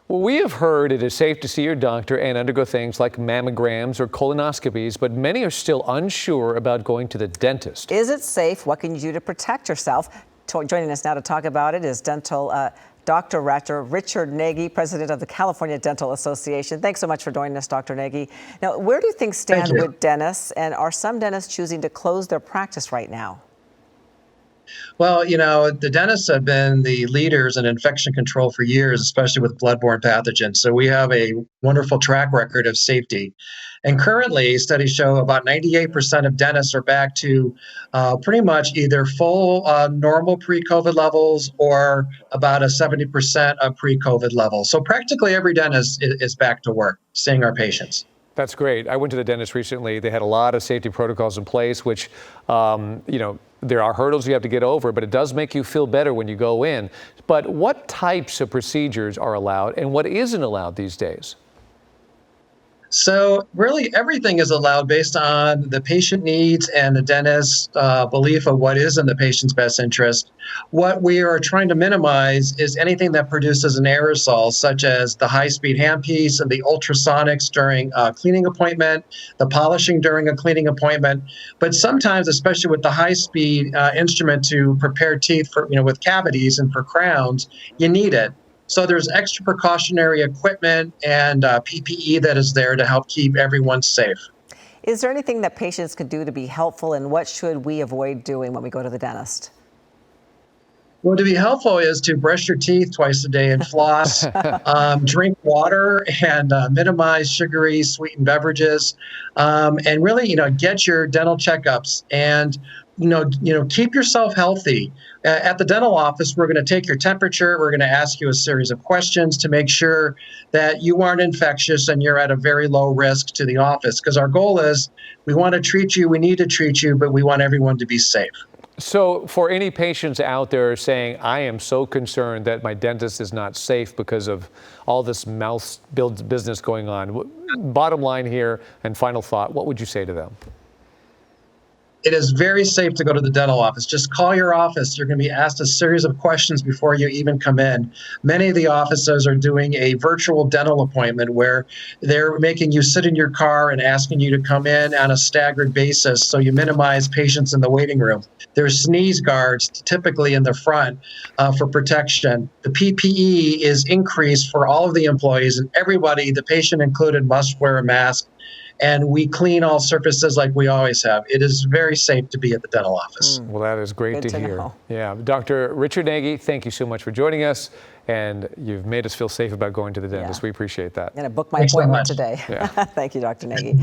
Well, we have heard it is safe to see your doctor and undergo things like mammograms or colonoscopies, but many are still unsure about going to the dentist. Is it safe? What can you do to protect yourself? Joining us now to talk about it is dental Dr. Richard Nagy, president of the California Dental Association. Thanks so much for joining us, Dr. Nagy. Now, where do things stand with dentists, and are some dentists choosing to close their practice right now? Well, the dentists have been the leaders in infection control for years, especially with bloodborne pathogens. So we have a wonderful track record of safety. And currently, studies show about 98% of dentists are back to pretty much either full normal pre-COVID levels or about a 70% of pre-COVID levels. So practically every dentist is back to work, seeing our patients. That's great. I went to the dentist recently. They had a lot of safety protocols in place, which, there are hurdles you have to get over, but it does make you feel better when you go in. But what types of procedures are allowed and what isn't allowed these days? So really everything is allowed based on the patient needs and the dentist's belief of what is in the patient's best interest. What we are trying to minimize is anything that produces an aerosol, such as the high-speed handpiece and the ultrasonics during a cleaning appointment, the polishing during a cleaning appointment. But sometimes, especially with the high-speed instrument to prepare teeth for, with cavities and for crowns, you need it. So there's extra precautionary equipment and PPE that is there to help keep everyone safe. Is there anything that patients could do to be helpful, and what should we avoid doing when we go to the dentist? Well, to be helpful is to brush your teeth twice a day and floss, drink water, and minimize sugary sweetened beverages, and really, get your dental checkups and keep yourself healthy. At the dental office, we're going to take your temperature. We're going to ask you a series of questions to make sure that you aren't infectious and you're at a very low risk to the office. Because our goal is we want to treat you, we need to treat you, but we want everyone to be safe. So for any patients out there saying, I am so concerned that my dentist is not safe because of all this mouth business going on, bottom line here and final thought, what would you say to them? It is very safe to go to the dental office. Just call your office. You're going to be asked a series of questions before you even come in. Many of the offices are doing a virtual dental appointment where they're making you sit in your car and asking you to come in on a staggered basis so you minimize patients in the waiting room. There's sneeze guards typically in the front for protection. The PPE is increased for all of the employees, and everybody, the patient included, must wear a mask. And we clean all surfaces like we always have. It is very safe to be at the dental office. Well, that is great to hear. Know. Yeah, Dr. Richard Nagy, thank you so much for joining us, and you've made us feel safe about going to the dentist. We appreciate that. I'm going to book my appointment today. Thank you, Dr. Nagy.